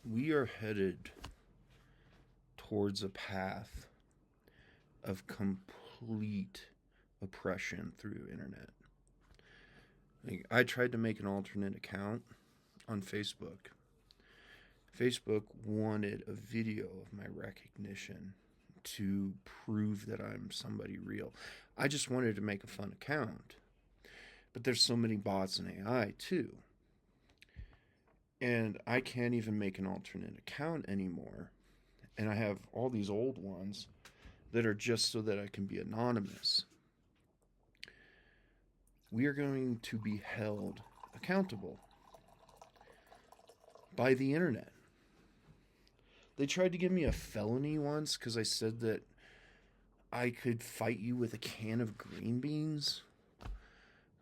We are headed towards a path of complete oppression through internet. Like, I tried to make an alternate account on Facebook. Facebook wanted a video of my recognition to prove that I'm somebody real. I just wanted to make a fun account. But there's so many bots and AI too. And I can't even make an alternate account anymore. And I have all these old ones that are just so that I can be anonymous. We are going to be held accountable by the internet. They tried to give me a felony once because I said that I could fight you with a can of green beans.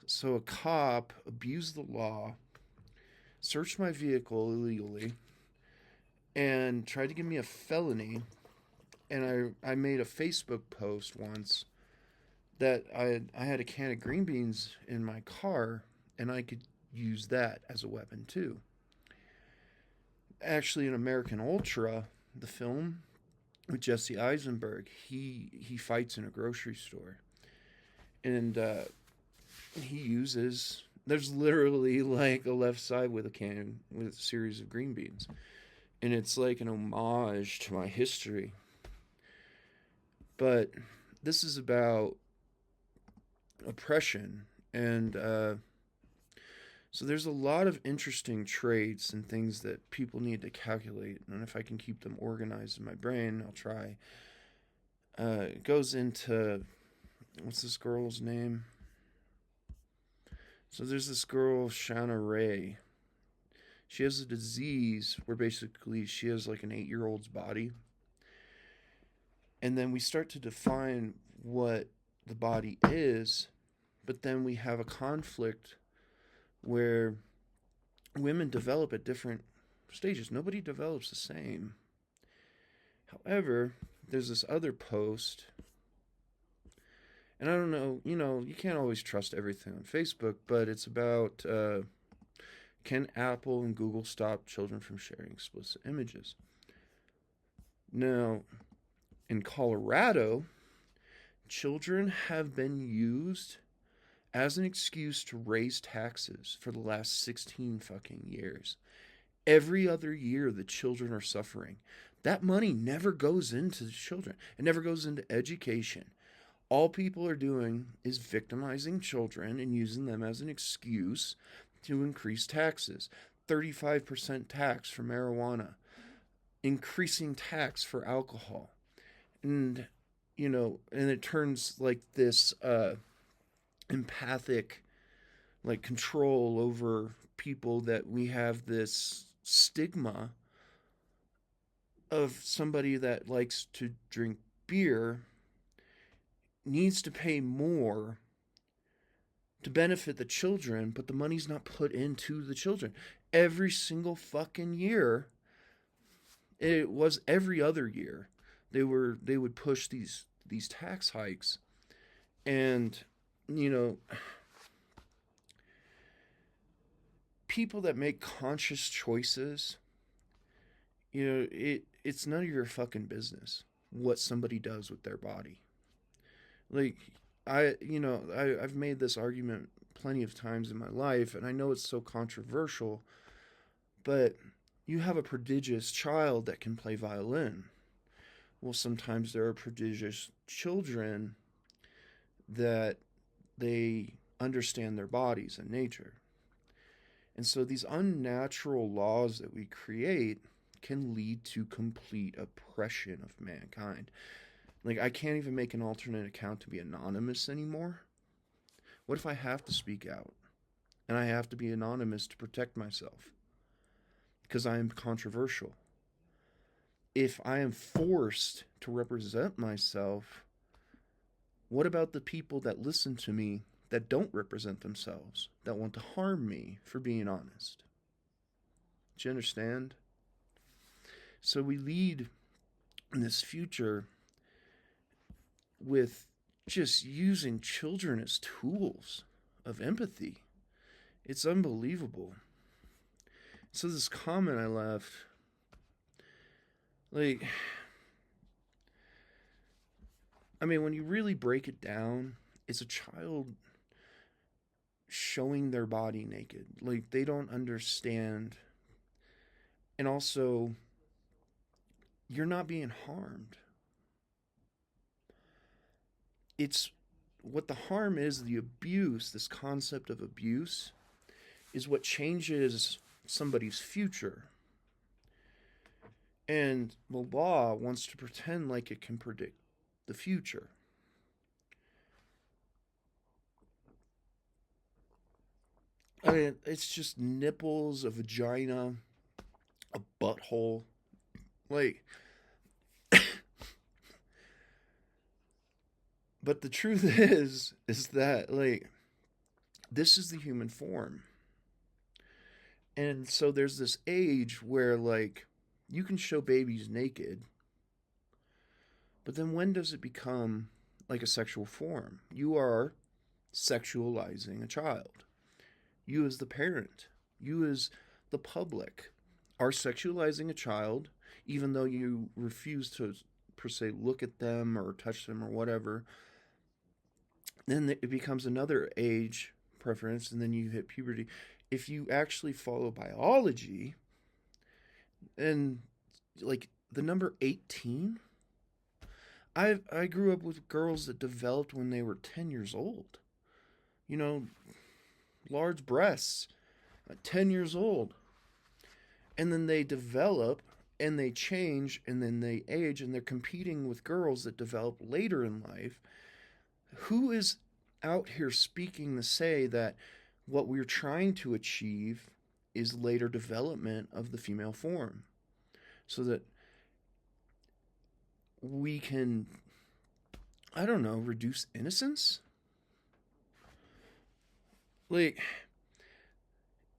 So a cop abused the law, searched my vehicle illegally, and tried to give me a felony. And I made a Facebook post once that I had a can of green beans in my car, and I could use that as a weapon too. Actually, in American Ultra, the film with Jesse Eisenberg, he fights in a grocery store, and he uses. There's literally like a left side with a can with a series of green beans, and it's like an homage to my history. But this is about oppression, and so there's a lot of interesting traits and things that people need to calculate, and if I can keep them organized in my brain, I'll try. It goes into, what's this girl's name? So there's this girl, Shanna Ray. She has a disease where basically she has like an 8-year-old's body. And then we start to define what the body is, but then we have a conflict where women develop at different stages. Nobody develops the same. However, there's this other post, and I don't know, you can't always trust everything on Facebook, but it's about can Apple and Google stop children from sharing explicit images? Now, in Colorado, children have been used as an excuse to raise taxes for the last 16 fucking years. Every other year, the children are suffering. That money never goes into the children. It never goes into education. All people are doing is victimizing children and using them as an excuse to increase taxes. 35% tax for marijuana, increasing tax for alcohol. And, and it turns like this empathic, like, control over people, that we have this stigma of somebody that likes to drink beer needs to pay more to benefit the children, but the money's not put into the children. Every single fucking year, it was every other year, they would push these tax hikes, and people that make conscious choices, it's none of your fucking business what somebody does with their body. Like, I've made this argument plenty of times in my life, and I know it's so controversial, but you have a prodigious child that can play violin. Well, sometimes there are prodigious children that they understand their bodies and nature. And so these unnatural laws that we create can lead to complete oppression of mankind. Like, I can't even make an alternate account to be anonymous anymore. What if I have to speak out? And I have to be anonymous to protect myself? Because I am controversial. If I am forced to represent myself, what about the people that listen to me that don't represent themselves, that want to harm me for being honest? Do you understand? So we lead in this future with just using children as tools of empathy. It's unbelievable. So this comment I left Like, I mean, when you really break it down, it's a child showing their body naked. Like, they don't understand. And also, you're not being harmed. It's what the harm is, the abuse, this concept of abuse, is what changes somebody's future. And the law wants to pretend like it can predict the future. I mean, it's just nipples, a vagina, a butthole. Like, but the truth is that, like, this is the human form. And so there's this age where, like, you can show babies naked, but then when does it become like a sexual form? You are sexualizing a child. You, as the parent, you, as the public, are sexualizing a child, even though you refuse to, per se, look at them or touch them or whatever. Then it becomes another age preference, and then you hit puberty. If you actually follow biology, and like the number 18, I grew up with girls that developed when they were 10 years old. You know, large breasts at 10 years old. And then they develop and they change and then they age and they're competing with girls that develop later in life. Who is out here speaking to say that what we're trying to achieve is later development of the female form so that we can, I don't know, reduce innocence? Like,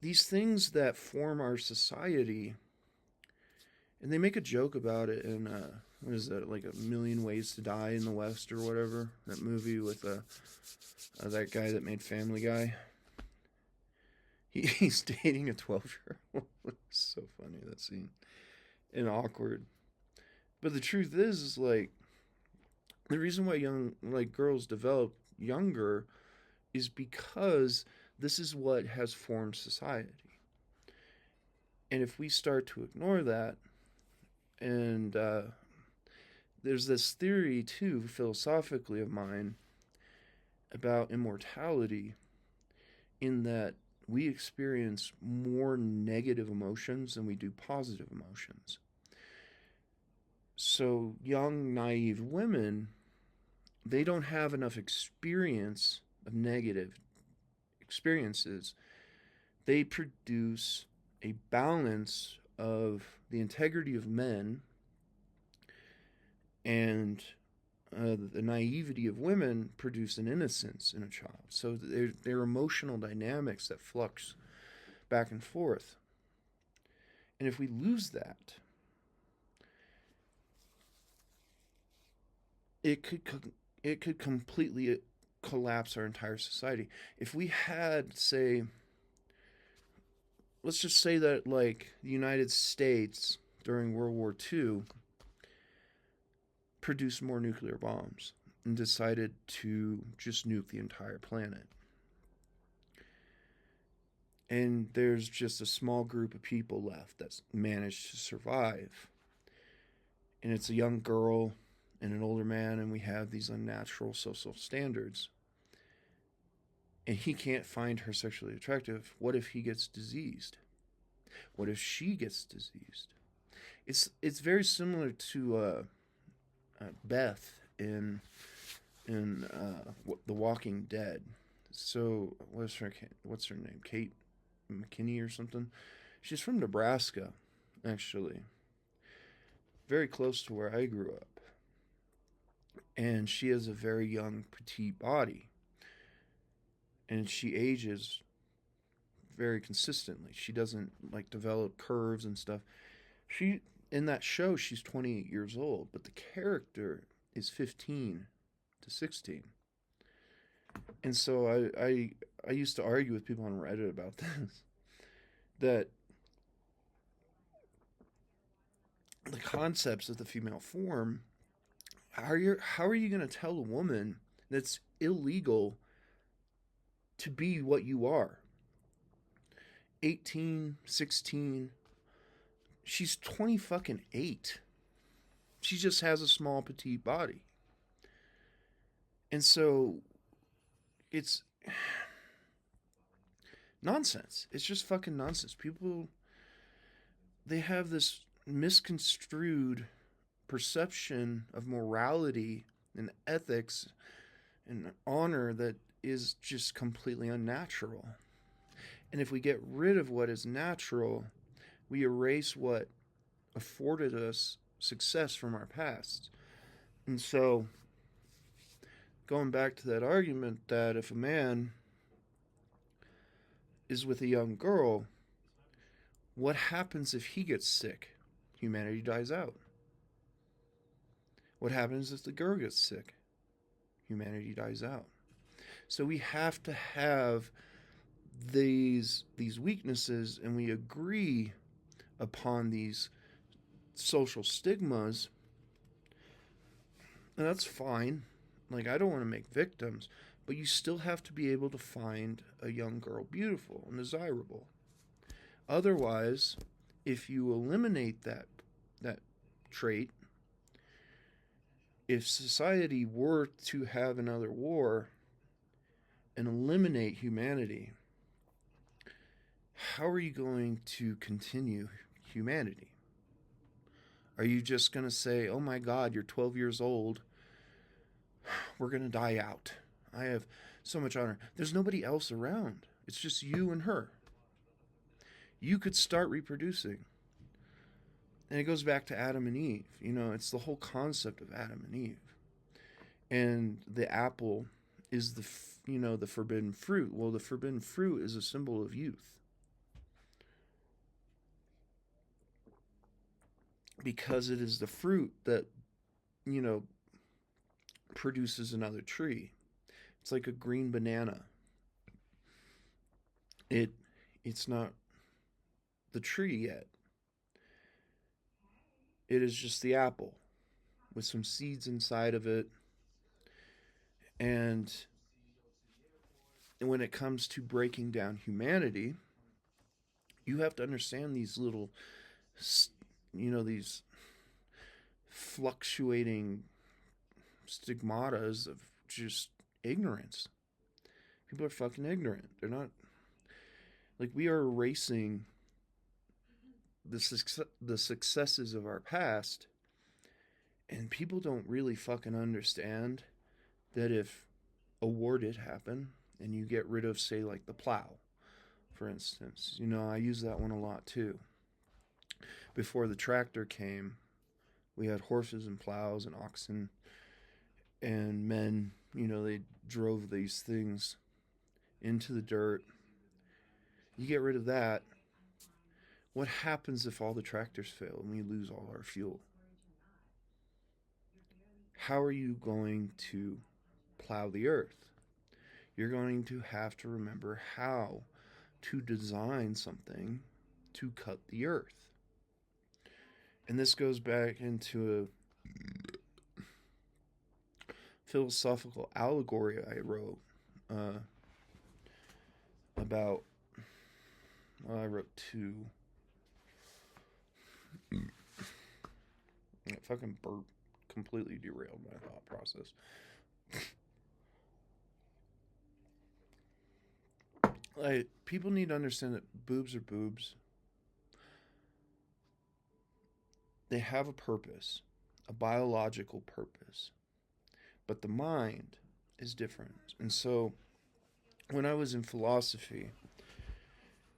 these things that form our society, and they make a joke about it in, what is that, like A Million Ways to Die in the West or whatever? That movie with that guy that made Family Guy. He's dating a 12-year-old. It's so funny, that scene. And awkward. But the truth is like, the reason why young, like, girls develop younger is because this is what has formed society. And if we start to ignore that, and there's this theory too, philosophically, of mine about immortality, in that we experience more negative emotions than we do positive emotions. So, young, naive women, they don't have enough experience of negative experiences. They produce a balance of the integrity of men and the naivety of women produce an innocence in a child. So they're emotional dynamics that flux back and forth. And if we lose that, it could completely collapse our entire society. If we had, say, let's just say that, like, the United States during World War II produced more nuclear bombs and decided to just nuke the entire planet. And there's just a small group of people left that's managed to survive. And it's a young girl and an older man, and we have these unnatural social standards. And he can't find her sexually attractive. What if he gets diseased? What if she gets diseased? It's very similar to Beth in The Walking Dead. So what's her name? Kate McKinney or something. She's from Nebraska, actually, very close to where I grew up, and she has a very young, petite body, and she ages very consistently. She doesn't, like, develop curves and stuff. She In that show, she's 28 years old, but the character is 15 to 16. And so I used to argue with people on Reddit about this, that the concepts of the female form, how are you going to tell a woman that's illegal to be what you are? 18, 16, she's 20 fucking 8. She just has a small petite body. And so it's nonsense. It's just fucking nonsense. People, they have this misconstrued perception of morality and ethics and honor that is just completely unnatural. And if we get rid of what is natural, we erase what afforded us success from our past. And so, going back to that argument that if a man is with a young girl, what happens if he gets sick? Humanity dies out. What happens if the girl gets sick? Humanity dies out. So we have to have these weaknesses, and we agree upon these social stigmas, and that's fine. Like, I don't want to make victims, but you still have to be able to find a young girl beautiful and desirable. Otherwise, if you eliminate that trait, if society were to have another war and eliminate humanity, how are you going to continue humanity? Are you just going to say, oh my God, you're 12 years old, we're going to die out? I have so much honor. There's nobody else around. It's just you and her. You could start reproducing. And it goes back to Adam and Eve. It's the whole concept of Adam and Eve. And the apple is the forbidden fruit. Well, the forbidden fruit is a symbol of youth. Because it is the fruit that, produces another tree. It's like a green banana. It's not the tree yet. It is just the apple with some seeds inside of it. And when it comes to breaking down humanity, you have to understand these little, these fluctuating stigmatas of just ignorance. People are fucking ignorant. They're not, like, we are erasing the successes of our past, and people don't really fucking understand that if a war did happen and you get rid of, say, like the plow, for instance, I use that one a lot too. Before the tractor came, we had horses and plows and oxen, and men, they drove these things into the dirt. You get rid of that. What happens if all the tractors fail and we lose all our fuel? How are you going to plow the earth? You're going to have to remember how to design something to cut the earth. And this goes back into a philosophical allegory I wrote about, I wrote two. That fucking burp completely derailed my thought process. Like, people need to understand that boobs are boobs. They have a purpose, a biological purpose. But the mind is different. And so, when I was in philosophy,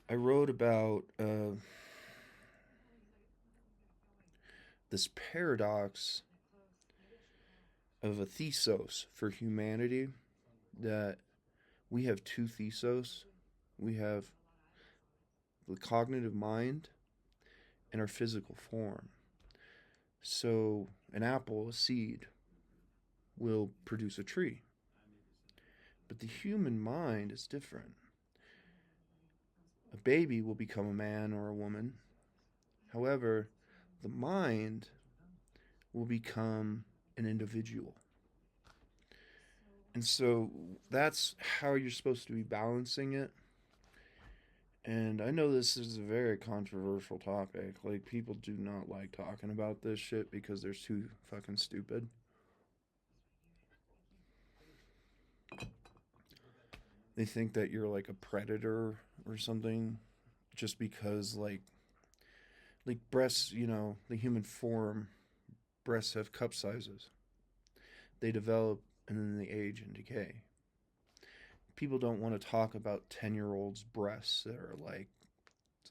I wrote about this paradox of a thesos for humanity, that we have two thesos. We have the cognitive mind and our physical form. So an apple, a seed, will produce a tree. But the human mind is different. A baby will become a man or a woman. However, The mind will become an individual. And so that's how you're supposed to be balancing it. And I know this is a very controversial topic. Like, people do not like talking about this shit because they're too fucking stupid. They think that you're like a predator or something just because, like breasts, the human form, breasts have cup sizes. They develop and then they age and decay. People don't want to talk about 10-year-olds' breasts that are like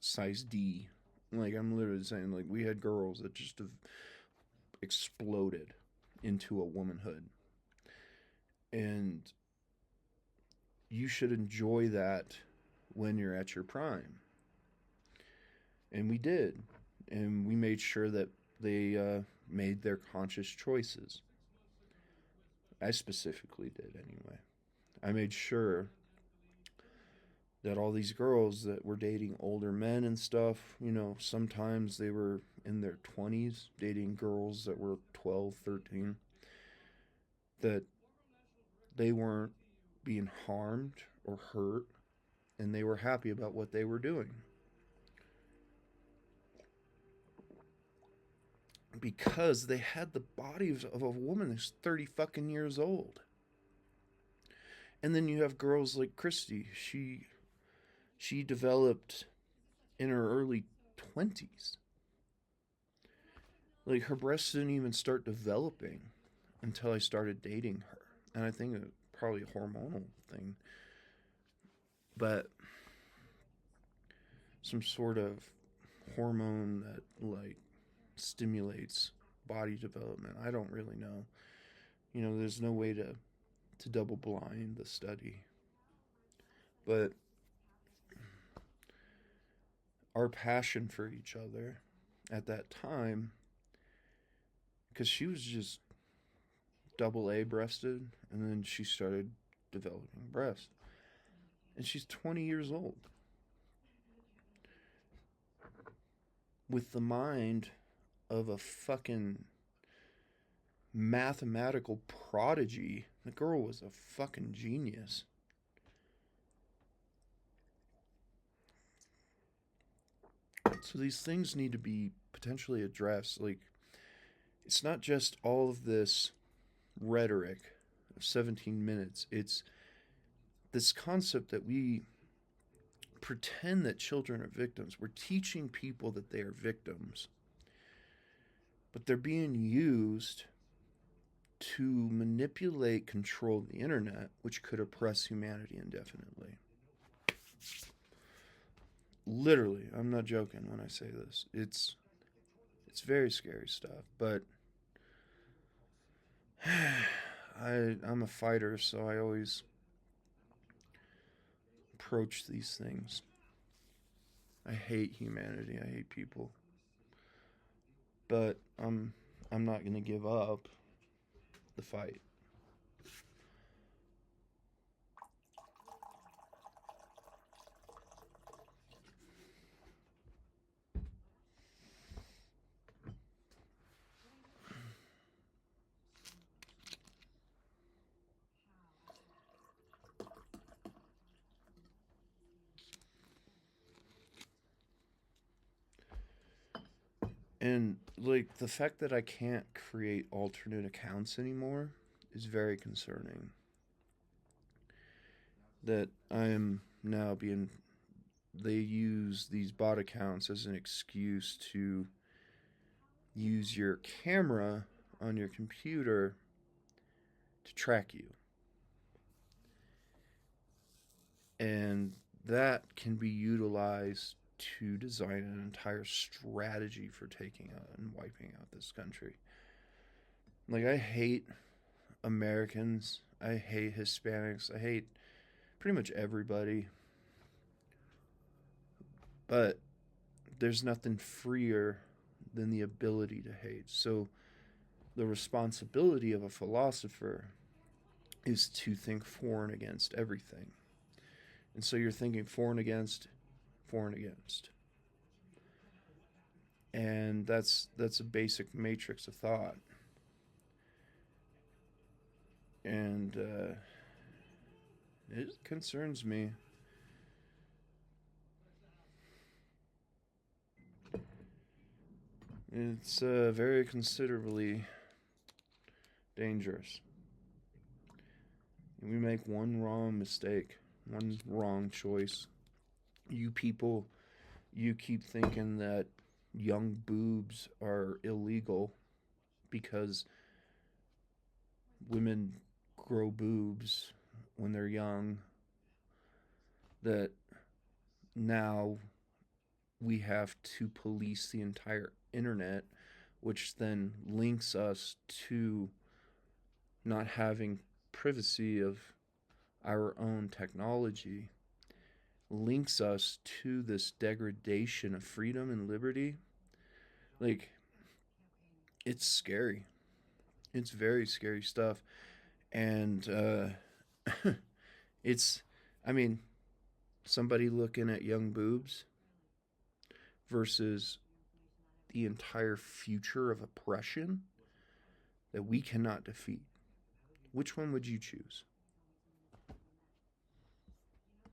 size D. Like, I'm literally saying, like, we had girls that just have exploded into a womanhood. And you should enjoy that when you're at your prime. And we did. And we made sure that they made their conscious choices. I specifically did, anyway. I made sure that all these girls that were dating older men and stuff, sometimes they were in their 20s dating girls that were 12, 13, that they weren't being harmed or hurt, and they were happy about what they were doing. Because they had the body of a woman who's 30 fucking years old. And then you have girls like Christy. She developed in her early 20s. Like, her breasts didn't even start developing until I started dating her. And I think it's probably a hormonal thing. But some sort of hormone that, like, stimulates body development. I don't really know. There's no way to double blind the study. But our passion for each other at that time, because she was just double A breasted, and then she started developing breasts. And she's 20 years old. With the mind of a fucking mathematical prodigy. The girl was a fucking genius. So these things need to be potentially addressed. Like, it's not just all of this rhetoric of 17 minutes. It's this concept that we pretend that children are victims. We're teaching people that they are victims. But they're being used to manipulate, control the internet, which could oppress humanity indefinitely. Literally, I'm not joking when I say this. It's very scary stuff, but I'm a fighter, so I always approach these things. I hate humanity. I hate people. But I'm not going to give up the fight. And, like, the fact that I can't create alternate accounts anymore is very concerning. That I am now being. They use these bot accounts as an excuse to use your camera on your computer to track you. And that can be utilized to design an entire strategy for taking out and wiping out this country. Like, I hate Americans. I hate Hispanics. I hate pretty much everybody. But there's nothing freer than the ability to hate. So the responsibility of a philosopher is to think for and against everything. And so you're thinking for and against, for and against. And that's a basic matrix of thought. And it concerns me. It's very considerably dangerous. We make one wrong mistake, one wrong choice. You people, you keep thinking that young boobs are illegal because women grow boobs when they're young, that now we have to police the entire internet, which then links us to not having privacy of our own technology, links us to this degradation of freedom and liberty. Like, it's scary. It's very scary stuff. And it's, I mean, somebody looking at young boobs versus the entire future of oppression that we cannot defeat. Which one would you choose?